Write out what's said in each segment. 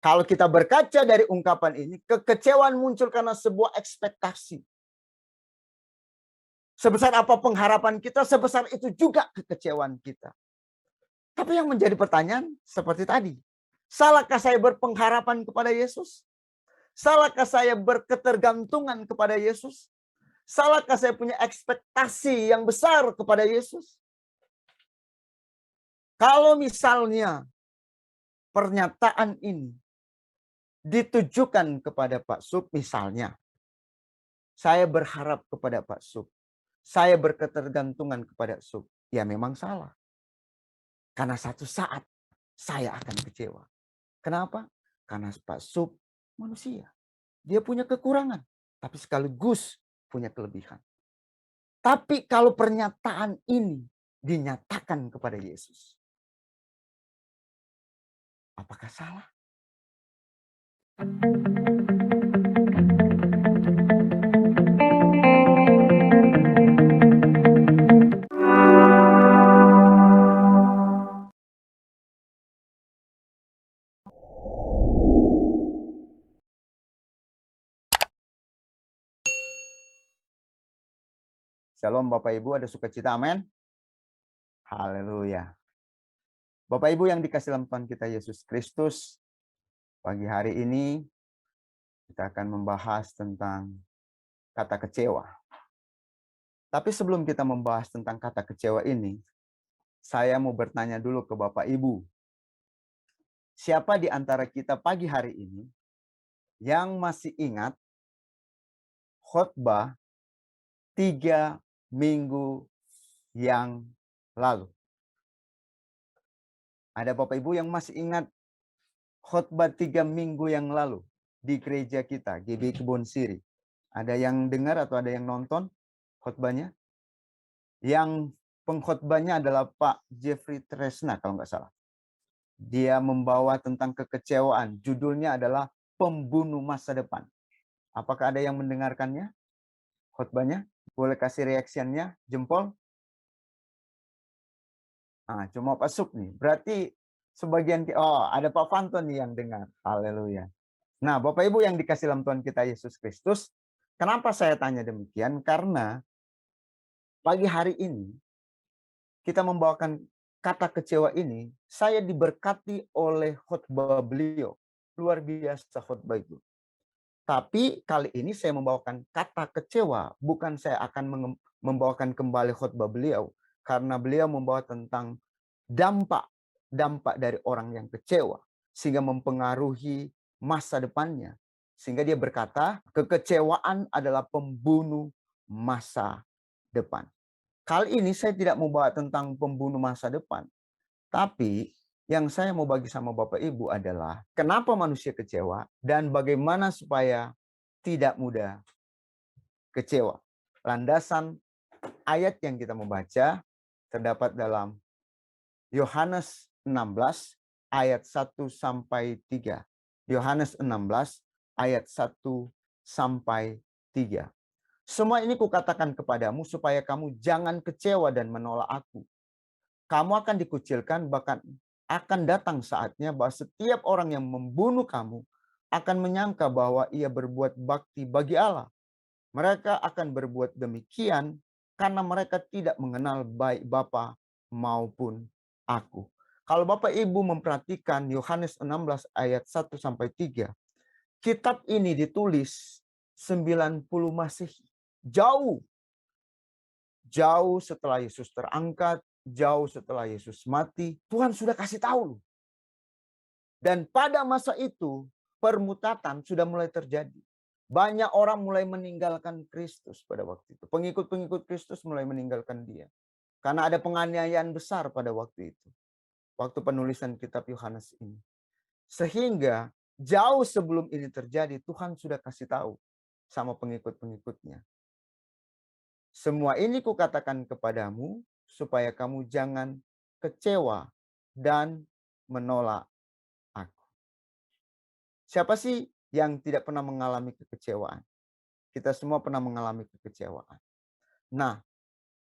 Kalau kita berkaca dari ungkapan ini, kekecewaan muncul karena sebuah ekspektasi. Sebesar apa pengharapan kita, sebesar itu juga kekecewaan kita. Tapi yang menjadi pertanyaan seperti tadi. Salahkah saya berpengharapan kepada Yesus? Salahkah saya berketergantungan kepada Yesus? Salahkah saya punya ekspektasi yang besar kepada Yesus? Kalau misalnya pernyataan ini ditujukan kepada Pak Sub, misalnya, saya berharap kepada Pak Sub, saya berketergantungan kepada Sub, ya memang salah. Karena satu saat saya akan kecewa. Kenapa? Karena Pak Sub manusia. Dia punya kekurangan, tapi sekaligus punya kelebihan. Tapi kalau pernyataan ini dinyatakan kepada Yesus, apakah salah? Shalom Bapak Ibu, ada sukacita, amin. Haleluya. Bapak Ibu yang dikasih dalam Tuhan kita Yesus Kristus, pagi hari ini kita akan membahas tentang kata kecewa. Tapi sebelum kita membahas tentang kata kecewa ini, saya mau bertanya dulu ke Bapak Ibu. Siapa di antara kita pagi hari ini yang masih ingat khotbah 3 minggu yang lalu? Ada Bapak Ibu yang masih ingat khotbah 3 minggu yang lalu di gereja kita, GB Kebon Siri? Ada yang dengar atau ada yang nonton khotbahnya? Yang pengkhotbahnya adalah Pak Jeffrey Tresna kalau nggak salah. Dia membawa tentang kekecewaan. Judulnya adalah Pembunuh Masa Depan. Apakah ada yang mendengarkannya? Khotbahnya? Boleh kasih reaksiannya? Jempol? Cuma Pak Sub nih. Berarti sebagian, ada Pak Fanto nih yang dengar. Haleluya. Nah, Bapak Ibu yang dikasih dalam Tuhan kita Yesus Kristus, kenapa saya tanya demikian? Karena pagi hari ini kita membawakan kata kecewa ini, saya diberkati oleh khotbah beliau. Luar biasa khotbah itu. Tapi kali ini saya membawakan kata kecewa, bukan saya akan membawakan kembali khotbah beliau. Karena beliau membawa tentang dampak dari orang yang kecewa. Sehingga mempengaruhi masa depannya. Sehingga dia berkata, kekecewaan adalah pembunuh masa depan. Kali ini saya tidak mau bahas tentang pembunuh masa depan. Tapi yang saya mau bagi sama Bapak Ibu adalah kenapa manusia kecewa dan bagaimana supaya tidak mudah kecewa. Landasan ayat yang kita membaca terdapat dalam Yohanes 16 ayat 1 sampai 3. Yohanes 16 ayat 1 sampai 3. Semua ini kukatakan kepadamu supaya kamu jangan kecewa dan menolak aku. Kamu akan dikucilkan, bahkan akan datang saatnya bahwa setiap orang yang membunuh kamu akan menyangka bahwa ia berbuat bakti bagi Allah. Mereka akan berbuat demikian karena mereka tidak mengenal baik Bapa maupun aku. Kalau Bapak Ibu memperhatikan Yohanes 16 ayat 1 sampai 3, kitab ini ditulis 90 Masehi. Jauh setelah Yesus terangkat, jauh setelah Yesus mati, Tuhan sudah kasih tahu. Dan pada masa itu, permutatan sudah mulai terjadi. Banyak orang mulai meninggalkan Kristus pada waktu itu. Pengikut-pengikut Kristus mulai meninggalkan dia. Karena ada penganiayaan besar pada waktu itu. Waktu penulisan kitab Yohanes ini. Sehingga jauh sebelum ini terjadi, Tuhan sudah kasih tahu sama pengikut-pengikutnya. Semua ini kukatakan kepadamu supaya kamu jangan kecewa dan menolak aku. Siapa sih yang tidak pernah mengalami kekecewaan? Kita semua pernah mengalami kekecewaan. Nah,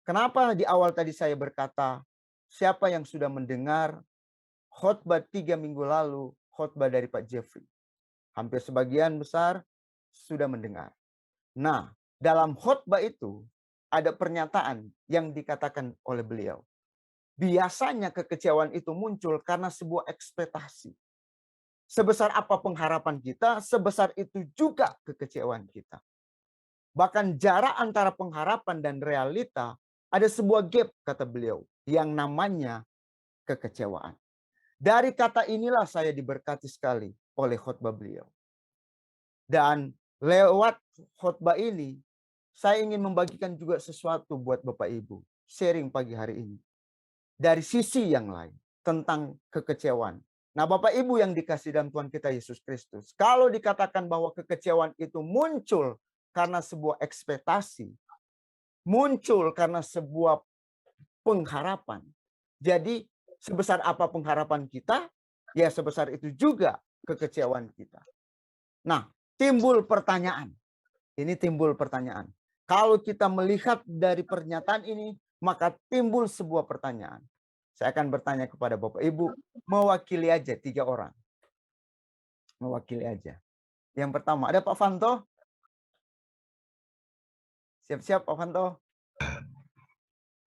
kenapa di awal tadi saya berkata, siapa yang sudah mendengar khotbah 3 minggu lalu, khotbah dari Pak Jeffrey. Hampir sebagian besar sudah mendengar. Nah, dalam khotbah itu ada pernyataan yang dikatakan oleh beliau. Biasanya kekecewaan itu muncul karena sebuah ekspektasi. Sebesar apa pengharapan kita, sebesar itu juga kekecewaan kita. Bahkan jarak antara pengharapan dan realita ada sebuah gap, kata beliau, yang namanya kekecewaan. Dari kata inilah saya diberkati sekali oleh khotbah beliau. Dan lewat khotbah ini, saya ingin membagikan juga sesuatu buat Bapak Ibu. Sharing pagi hari ini. Dari sisi yang lain tentang kekecewaan. Nah, Bapak Ibu yang dikasih dalam Tuhan kita Yesus Kristus, kalau dikatakan bahwa kekecewaan itu muncul karena sebuah ekspektasi, muncul karena sebuah pengharapan. Jadi, sebesar apa pengharapan kita, ya sebesar itu juga kekecewaan kita. Nah, timbul pertanyaan. Ini timbul pertanyaan. Kalau kita melihat dari pernyataan ini, maka timbul sebuah pertanyaan. Saya akan bertanya kepada Bapak Ibu, mewakili aja 3 orang. Mewakili aja. Yang pertama, ada Pak Fanto? Siap-siap Pak Fanto?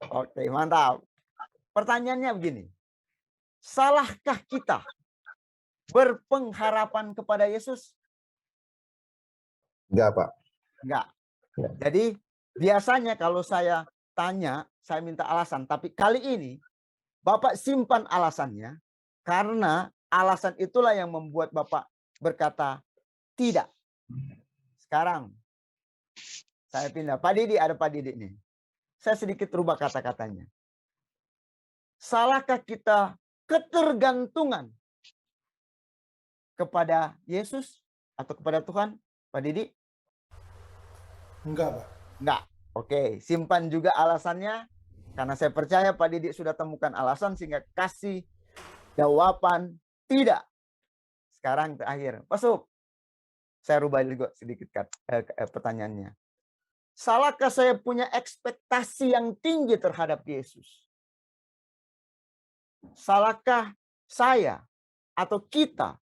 Oke, mantap. Pertanyaannya begini. Salahkah kita berpengharapan kepada Yesus? Enggak, Pak. Enggak. Jadi biasanya kalau saya tanya, saya minta alasan. Tapi kali ini Bapak simpan alasannya karena alasan itulah yang membuat Bapak berkata tidak. Sekarang saya pindah. Pak Didi, ada Pak Didi nih. Saya sedikit rubah kata-katanya. Salahkah kita ketergantungan kepada Yesus atau kepada Tuhan? Pak Didi? Enggak, Pak. Enggak. Oke, simpan juga alasannya. Karena saya percaya Pak Didi sudah temukan alasan sehingga kasih jawaban tidak. Sekarang terakhir. Pak Sup, saya rubah juga sedikit pertanyaannya. Salahkah saya punya ekspektasi yang tinggi terhadap Yesus? Salahkah saya atau kita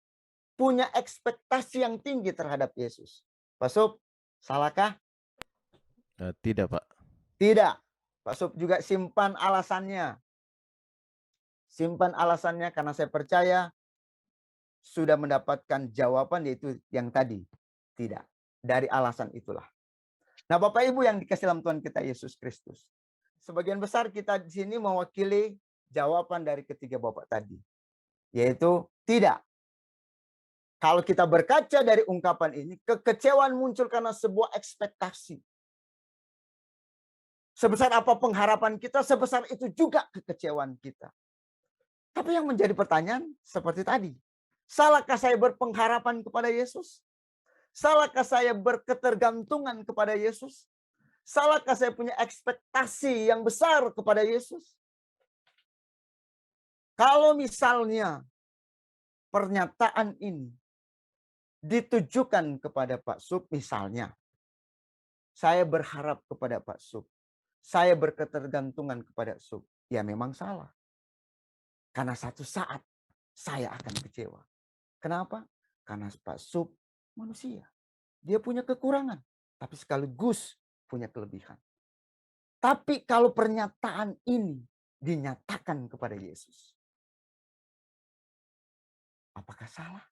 punya ekspektasi yang tinggi terhadap Yesus? Pak Sup, salahkah? Tidak, Pak. Tidak. Pak Sup juga simpan alasannya. Simpan alasannya karena saya percaya sudah mendapatkan jawaban yaitu yang tadi. Tidak. Dari alasan itulah. Nah, Bapak Ibu yang dikasih dalam Tuhan kita Yesus Kristus. Sebagian besar kita di sini mewakili jawaban dari ketiga Bapak tadi. Yaitu tidak. Kalau kita berkaca dari ungkapan ini, kekecewaan muncul karena sebuah ekspektasi. Sebesar apa pengharapan kita, sebesar itu juga kekecewaan kita. Tapi yang menjadi pertanyaan seperti tadi. Salahkah saya berpengharapan kepada Yesus? Salahkah saya berketergantungan kepada Yesus? Salahkah saya punya ekspektasi yang besar kepada Yesus? Kalau misalnya pernyataan ini ditujukan kepada Pak Sup, misalnya, saya berharap kepada Pak Sup, saya berketergantungan kepada Sup, ya memang salah. Karena satu saat saya akan kecewa. Kenapa? Karena Pak Sup manusia. Dia punya kekurangan, tapi sekaligus punya kelebihan. Tapi kalau pernyataan ini dinyatakan kepada Yesus, apakah salah?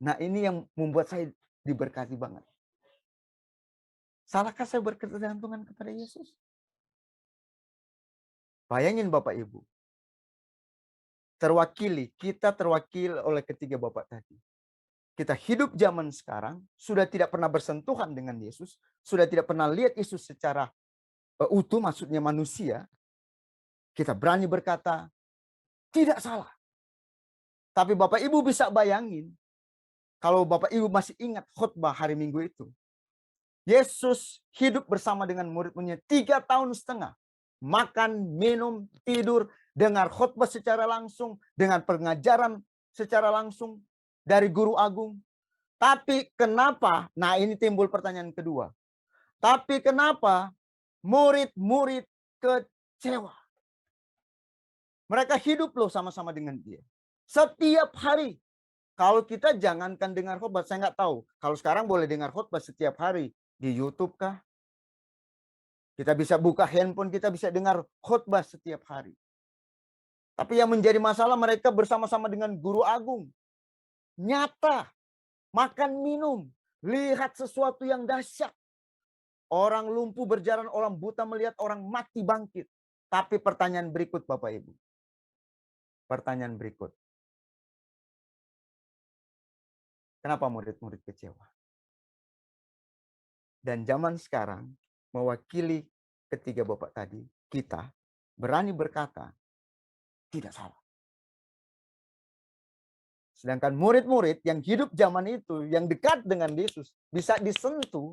Nah, ini yang membuat saya diberkati banget. Salahkah saya berketergantungan kepada Yesus? Bayangin Bapak Ibu. Kita terwakil oleh ketiga Bapak tadi. Kita hidup zaman sekarang, sudah tidak pernah bersentuhan dengan Yesus, sudah tidak pernah lihat Yesus secara utuh, maksudnya manusia. Kita berani berkata, tidak salah. Tapi Bapak Ibu bisa bayangin, kalau Bapak Ibu masih ingat khotbah hari Minggu itu. Yesus hidup bersama dengan murid-muridnya 3,5 tahun. Makan, minum, tidur, dengar khotbah secara langsung, dengan pengajaran secara langsung dari guru agung. Tapi kenapa, nah ini timbul pertanyaan kedua. Tapi kenapa murid-murid kecewa? Mereka hidup loh sama-sama dengan dia. Setiap hari. Kalau kita jangankan dengar khotbah, saya nggak tahu. Kalau sekarang boleh dengar khotbah setiap hari. Di YouTube kah? Kita bisa buka handphone, kita bisa dengar khotbah setiap hari. Tapi yang menjadi masalah mereka bersama-sama dengan guru agung. Nyata. Makan minum. Lihat sesuatu yang dahsyat. Orang lumpuh berjalan, orang buta melihat, orang mati bangkit. Tapi pertanyaan berikut Bapak Ibu. Pertanyaan berikut. Kenapa murid-murid kecewa? Dan zaman sekarang mewakili ketiga Bapak tadi, kita berani berkata tidak salah. Sedangkan murid-murid yang hidup zaman itu, yang dekat dengan Yesus, bisa disentuh,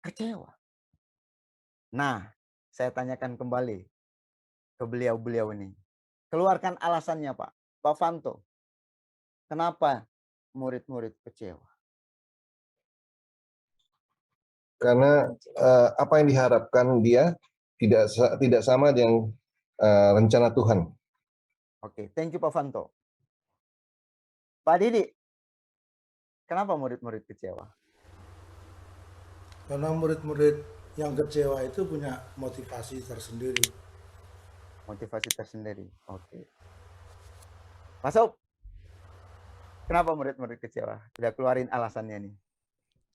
kecewa. Nah, saya tanyakan kembali ke beliau-beliau ini. Keluarkan alasannya Pak. Pak Fanto, kenapa murid-murid kecewa? Karena apa yang diharapkan dia tidak sama dengan rencana Tuhan. Oke, thank you Pak Fanto. Pak Didi, kenapa murid-murid kecewa? Karena murid-murid yang kecewa itu punya motivasi tersendiri. Motivasi tersendiri. Oke. Masuk. Kenapa murid-murid kecewa? Udah keluarin alasannya nih.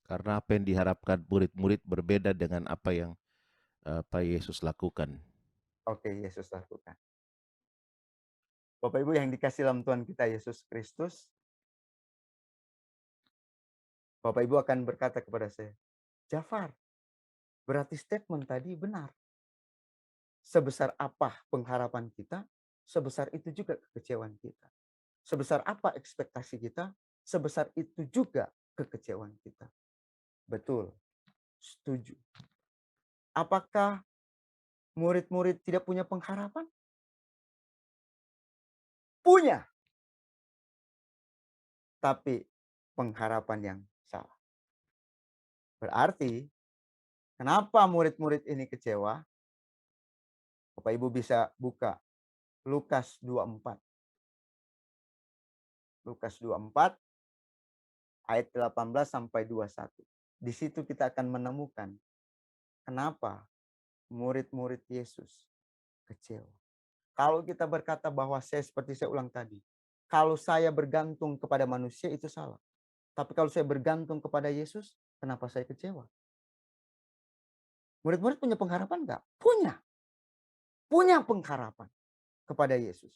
Karena apa yang diharapkan murid-murid berbeda dengan apa yang Pak Yesus lakukan. Oke, Yesus lakukan. Bapak Ibu yang dikasih dalam Tuhan kita Yesus Kristus, Bapak Ibu akan berkata kepada saya, Jafar, berarti statement tadi benar. Sebesar apa pengharapan kita, sebesar itu juga kekecewaan kita. Sebesar apa ekspektasi kita, sebesar itu juga kekecewaan kita. Betul, setuju. Apakah murid-murid tidak punya pengharapan? Punya. Tapi pengharapan yang salah. Berarti, kenapa murid-murid ini kecewa? Bapak Ibu bisa buka Lukas 24. Lukas 24 ayat 18 sampai 21. Di situ kita akan menemukan kenapa murid-murid Yesus kecewa. Kalau kita berkata bahwa seperti saya ulang tadi, kalau saya bergantung kepada manusia itu salah. Tapi kalau saya bergantung kepada Yesus, kenapa saya kecewa? Murid-murid punya pengharapan enggak? Punya. Punya pengharapan kepada Yesus.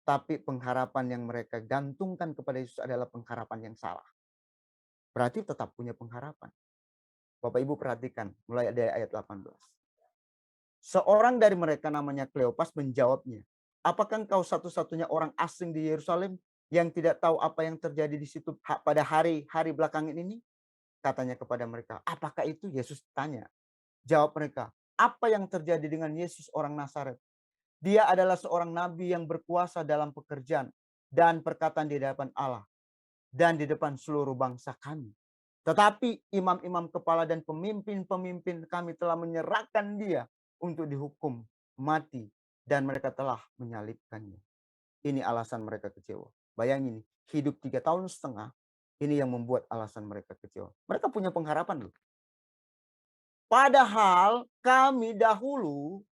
Tapi pengharapan yang mereka gantungkan kepada Yesus adalah pengharapan yang salah. Berarti tetap punya pengharapan. Bapak Ibu perhatikan mulai dari ayat 18. Seorang dari mereka namanya Kleopas menjawabnya, apakah engkau satu-satunya orang asing di Yerusalem yang tidak tahu apa yang terjadi di situ pada hari-hari belakangan ini? Katanya kepada mereka, apakah itu? Yesus tanya. Jawab mereka, apa yang terjadi dengan Yesus orang Nazaret? Dia adalah seorang nabi yang berkuasa dalam pekerjaan dan perkataan di hadapan Allah dan di depan seluruh bangsa kami. Tetapi imam-imam kepala dan pemimpin-pemimpin kami telah menyerahkan dia untuk dihukum mati dan mereka telah menyalibkannya. Ini alasan mereka kecewa. Bayangin, hidup 3 tahun setengah, ini yang membuat alasan mereka kecewa. Mereka punya pengharapan loh. Padahal kami dahulu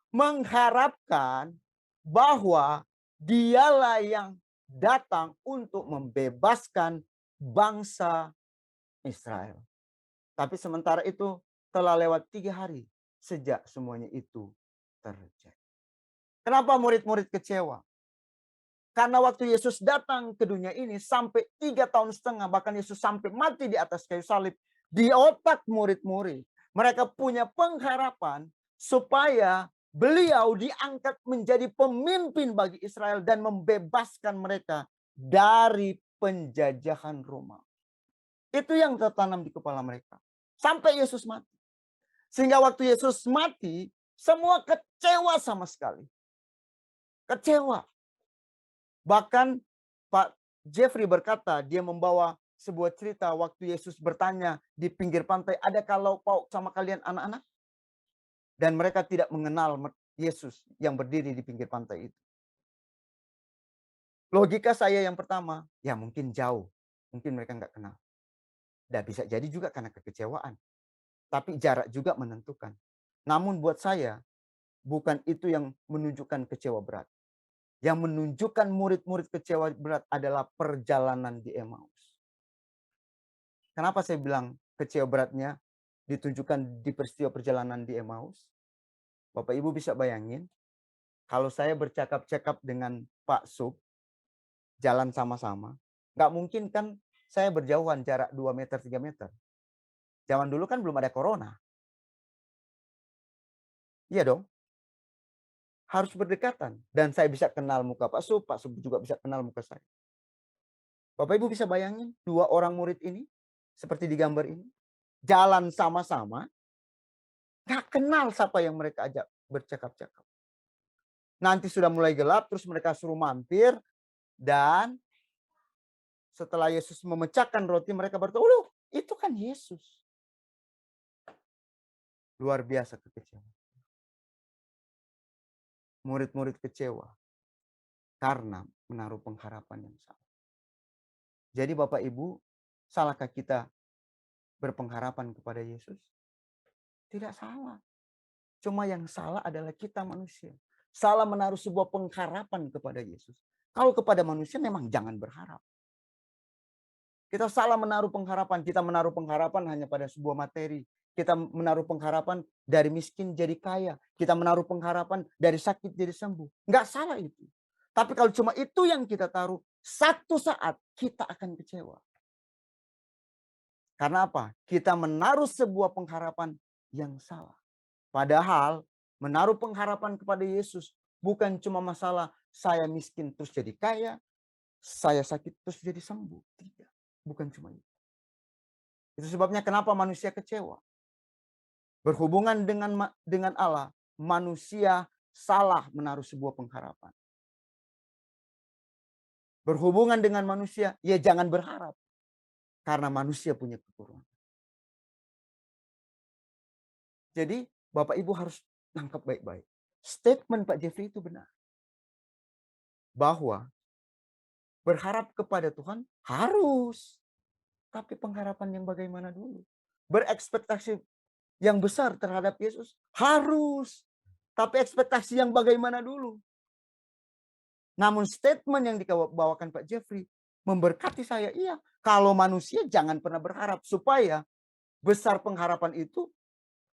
mengharapkan bahwa dialah yang datang untuk membebaskan bangsa Israel. Tapi sementara itu telah lewat 3 hari sejak semuanya itu terjadi. Kenapa murid-murid kecewa? Karena waktu Yesus datang ke dunia ini sampai 3 tahun setengah, bahkan Yesus sampai mati di atas kayu salib, di otak murid-murid, mereka punya pengharapan supaya beliau diangkat menjadi pemimpin bagi Israel dan membebaskan mereka dari penjajahan Roma. Itu yang tertanam di kepala mereka. Sampai Yesus mati. Sehingga waktu Yesus mati, semua kecewa sama sekali. Kecewa. Bahkan Pak Jeffrey berkata, dia membawa sebuah cerita waktu Yesus bertanya di pinggir pantai, ada kalau pauk sama kalian anak-anak? Dan mereka tidak mengenal Yesus yang berdiri di pinggir pantai itu. Logika saya yang pertama, ya mungkin jauh. Mungkin mereka nggak kenal. Dan bisa jadi juga karena kekecewaan. Tapi jarak juga menentukan. Namun buat saya, bukan itu yang menunjukkan kecewa berat. Yang menunjukkan murid-murid kecewa berat adalah perjalanan di Emmaus. Kenapa saya bilang kecewa beratnya ditunjukkan di peristiwa perjalanan di Emmaus? Bapak Ibu bisa bayangin, kalau saya bercakap-cakap dengan Pak Sub, jalan sama-sama, nggak mungkin kan saya berjauhan jarak 2 meter, 3 meter. Zaman dulu kan belum ada corona. Iya dong, harus berdekatan. Dan saya bisa kenal muka Pak Sub juga bisa kenal muka saya. Bapak Ibu bisa bayangin, 2 orang murid ini, seperti di gambar ini, jalan sama-sama, nggak kenal siapa yang mereka ajak bercakap-cakap. Nanti sudah mulai gelap, terus mereka suruh mampir, dan setelah Yesus memecahkan roti, mereka berkata, "Oh, itu kan Yesus." Luar biasa kekecewaan. Murid-murid kecewa karena menaruh pengharapan yang salah. Jadi Bapak Ibu, salahkah kita berpengharapan kepada Yesus? Tidak salah. Cuma yang salah adalah kita manusia. Salah menaruh sebuah pengharapan kepada Yesus. Kalau kepada manusia memang jangan berharap. Kita salah menaruh pengharapan. Kita menaruh pengharapan hanya pada sebuah materi. Kita menaruh pengharapan dari miskin jadi kaya. Kita menaruh pengharapan dari sakit jadi sembuh. Nggak salah itu. Tapi kalau cuma itu yang kita taruh, satu saat kita akan kecewa. Karena apa? Kita menaruh sebuah pengharapan yang salah. Padahal menaruh pengharapan kepada Yesus bukan cuma masalah saya miskin terus jadi kaya, saya sakit terus jadi sembuh. Tidak, bukan cuma itu. Itu sebabnya kenapa manusia kecewa. Berhubungan dengan Allah, manusia salah menaruh sebuah pengharapan. Berhubungan dengan manusia, ya jangan berharap. Karena manusia punya kekurangan. Jadi Bapak Ibu harus tangkap baik-baik. Statement Pak Jeffrey itu benar. Bahwa berharap kepada Tuhan harus. Tapi pengharapan yang bagaimana dulu? Berekspektasi yang besar terhadap Yesus harus. Tapi ekspektasi yang bagaimana dulu? Namun statement yang dibawakan Pak Jeffrey memberkati saya. Iya, kalau manusia jangan pernah berharap. Supaya besar pengharapan itu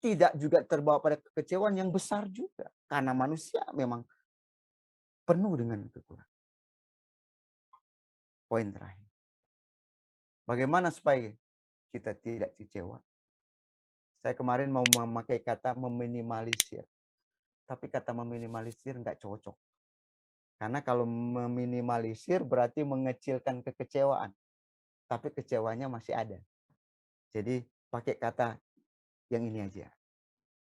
tidak juga terbawa pada kekecewaan yang besar juga. Karena manusia memang penuh dengan kekurangan. Poin terakhir. Bagaimana supaya kita tidak kecewa? Saya kemarin mau memakai kata meminimalisir. Tapi kata meminimalisir nggak cocok. Karena kalau meminimalisir berarti mengecilkan kekecewaan. Tapi kecewanya masih ada. Jadi pakai kata yang ini aja.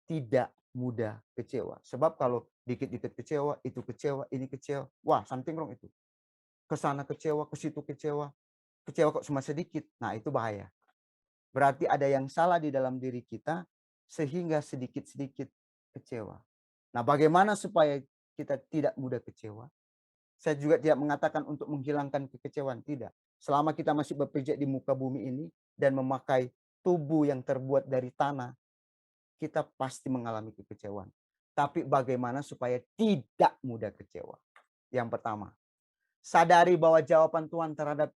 Tidak mudah kecewa. Sebab kalau dikit-dikit kecewa, itu kecewa, ini kecewa. Wah, something wrong itu. Kesana kecewa, ke situ kecewa. Kecewa kok cuma sedikit. Nah, itu bahaya. Berarti ada yang salah di dalam diri kita sehingga sedikit-sedikit kecewa. Nah, bagaimana supaya kita tidak mudah kecewa? Saya juga tidak mengatakan untuk menghilangkan kekecewaan, tidak. Selama kita masih berpijak di muka bumi ini dan memakai tubuh yang terbuat dari tanah, kita pasti mengalami kekecewaan. Tapi bagaimana supaya tidak mudah kecewa? Yang pertama, sadari bahwa jawaban Tuhan terhadap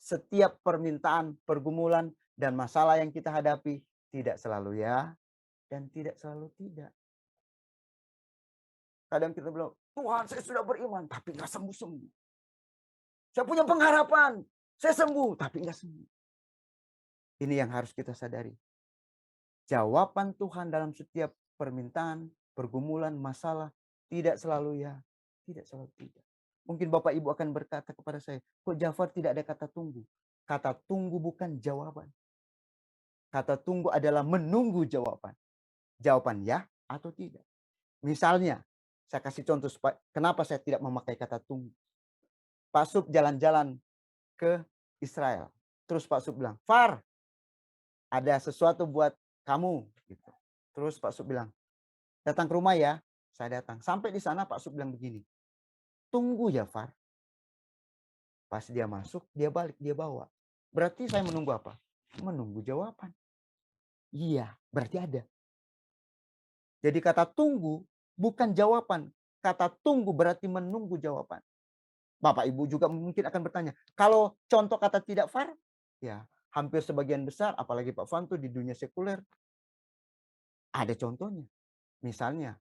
setiap permintaan, pergumulan, dan masalah yang kita hadapi tidak selalu ya dan tidak selalu tidak. Kadang kita bilang, Tuhan saya sudah beriman, tapi nggak sembuh-sembuh. Saya punya pengharapan, saya sembuh, tapi nggak sembuh. Ini yang harus kita sadari. Jawaban Tuhan dalam setiap permintaan, pergumulan, masalah, tidak selalu ya, tidak selalu tidak. Mungkin Bapak Ibu akan berkata kepada saya, kok Jafar tidak ada kata tunggu? Kata tunggu bukan jawaban. Kata tunggu adalah menunggu jawaban. Jawaban ya atau tidak. Misalnya, saya kasih contoh kenapa saya tidak memakai kata tunggu. Pak Sub jalan-jalan ke Israel. Terus Pak Sub bilang, Far, ada sesuatu buat kamu. Gitu. Terus Pak Sub bilang, datang ke rumah ya. Saya datang. Sampai di sana Pak Sub bilang begini, tunggu ya Far. Pas dia masuk, dia balik, dia bawa. Berarti saya menunggu apa? Menunggu jawaban. Iya, berarti ada. Jadi kata tunggu bukan jawaban. Kata tunggu berarti menunggu jawaban. Bapak Ibu juga mungkin akan bertanya, kalau contoh kata tidak far, ya hampir sebagian besar, apalagi Pak Fanto di dunia sekuler, ada contohnya. Misalnya,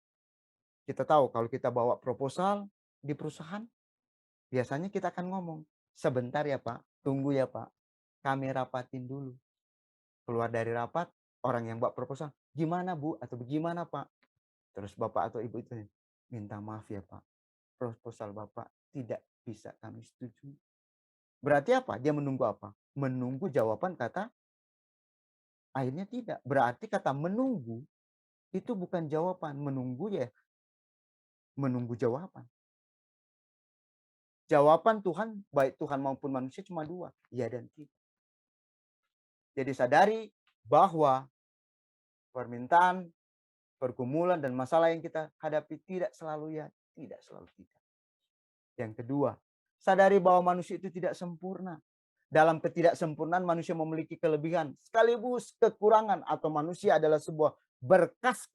kita tahu kalau kita bawa proposal di perusahaan, biasanya kita akan ngomong, sebentar ya Pak, tunggu ya Pak, kami rapatin dulu. Keluar dari rapat, orang yang buat proposal, gimana Bu? Atau gimana Pak? Terus Bapak atau Ibu itu, minta maaf ya Pak, proposal Bapak tidak bisa kami setujui. Berarti apa? Dia menunggu apa? Menunggu jawaban kata akhirnya tidak. Berarti kata menunggu itu bukan jawaban. Menunggu ya menunggu jawaban. Jawaban Tuhan, baik Tuhan maupun manusia cuma dua, ya dan tidak. Jadi sadari bahwa permintaan, pergumulan, dan masalah yang kita hadapi tidak selalu ya, tidak selalu tidak. Yang kedua, sadari bahwa manusia itu tidak sempurna. Dalam ketidaksempurnaan manusia memiliki kelebihan, sekaligus kekurangan, atau manusia adalah sebuah berkas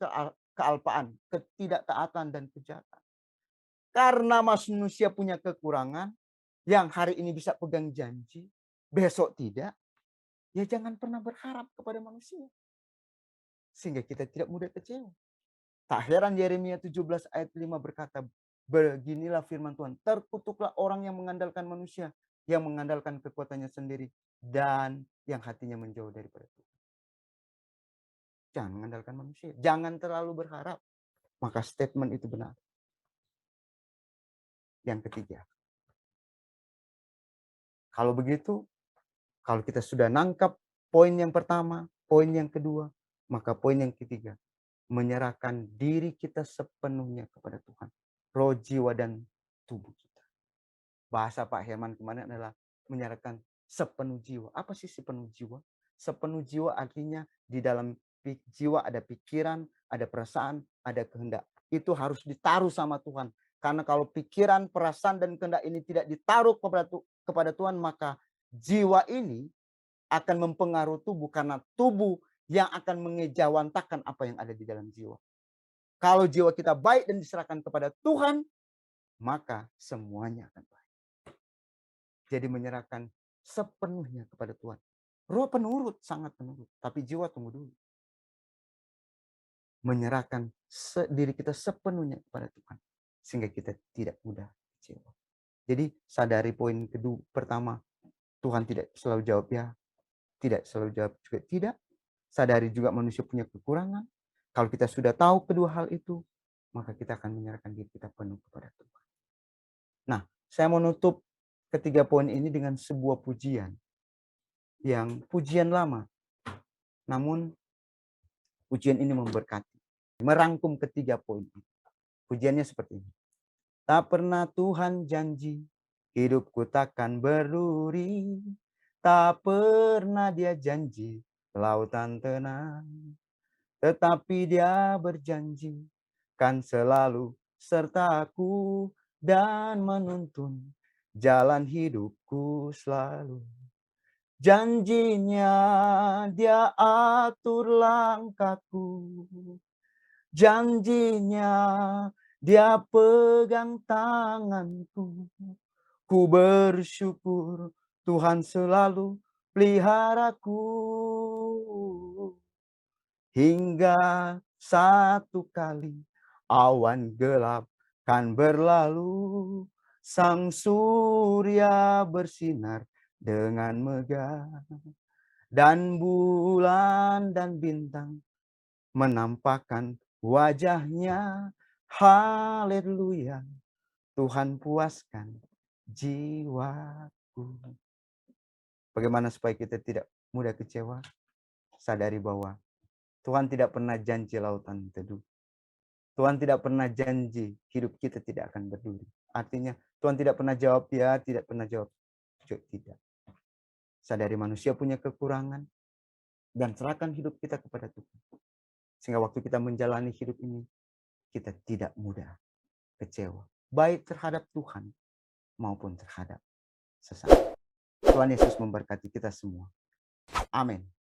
kealpaan, ketidaktaatan, dan kejahatan. Karena manusia punya kekurangan, yang hari ini bisa pegang janji, besok tidak, ya jangan pernah berharap kepada manusia. Sehingga kita tidak mudah kecewa. Tak heran Yeremia 17 ayat 5 berkata, beginilah firman Tuhan, terkutuklah orang yang mengandalkan manusia, yang mengandalkan kekuatannya sendiri, dan yang hatinya menjauh daripada Tuhan. Jangan mengandalkan manusia, jangan terlalu berharap. Maka statement itu benar. Yang ketiga, kalau begitu, kalau kita sudah nangkap poin yang pertama, poin yang kedua, maka poin yang ketiga, menyerahkan diri kita sepenuhnya kepada Tuhan. Roh, jiwa, dan tubuh kita. Bahasa Pak Herman kemarin adalah menyerahkan sepenuh jiwa. Apa sih sepenuh jiwa? Sepenuh jiwa artinya di dalam jiwa ada pikiran, ada perasaan, ada kehendak. Itu harus ditaruh sama Tuhan. Karena kalau pikiran, perasaan, dan kehendak ini tidak ditaruh kepada Tuhan, maka jiwa ini akan mempengaruhi tubuh, karena tubuh yang akan mengejawantakan apa yang ada di dalam jiwa. Kalau jiwa kita baik dan diserahkan kepada Tuhan, maka semuanya akan baik. Jadi menyerahkan sepenuhnya kepada Tuhan. Roh penurut, sangat penurut. Tapi jiwa tunggu dulu. Menyerahkan diri kita sepenuhnya kepada Tuhan. Sehingga kita tidak mudah kecewa. Jadi sadari poin kedua, pertama, Tuhan tidak selalu jawab ya. Tidak selalu jawab juga tidak. Sadari juga manusia punya kekurangan. Kalau kita sudah tahu kedua hal itu, maka kita akan menyerahkan diri kita penuh kepada Tuhan. Nah, saya mau nutup ketiga poin ini dengan sebuah pujian. Yang pujian lama. Namun, pujian ini memberkati. Merangkum ketiga poin ini. Pujiannya seperti ini. Tak pernah Tuhan janji, hidupku takkan berduri. Tak pernah dia janji, lautan tenang. Tetapi dia berjanji, kan selalu sertaku dan menuntun jalan hidupku selalu. Janjinya dia atur langkahku. Janjinya dia pegang tanganku. Ku bersyukur Tuhan selalu peliharaku. Hingga satu kali awan gelap kan berlalu. Sang surya bersinar dengan megah. Dan bulan dan bintang menampakkan wajahnya. Haleluya, Tuhan puaskan jiwaku. Bagaimana supaya kita tidak mudah kecewa? Sadari bahwa Tuhan tidak pernah janji lautan teduh. Tuhan tidak pernah janji hidup kita tidak akan berduri. Artinya Tuhan tidak pernah jawab ya, tidak pernah jawab tidak. Sadari manusia punya kekurangan dan serahkan hidup kita kepada Tuhan. Sehingga waktu kita menjalani hidup ini, kita tidak mudah kecewa. Baik terhadap Tuhan maupun terhadap sesat. Tuhan Yesus memberkati kita semua. Amin.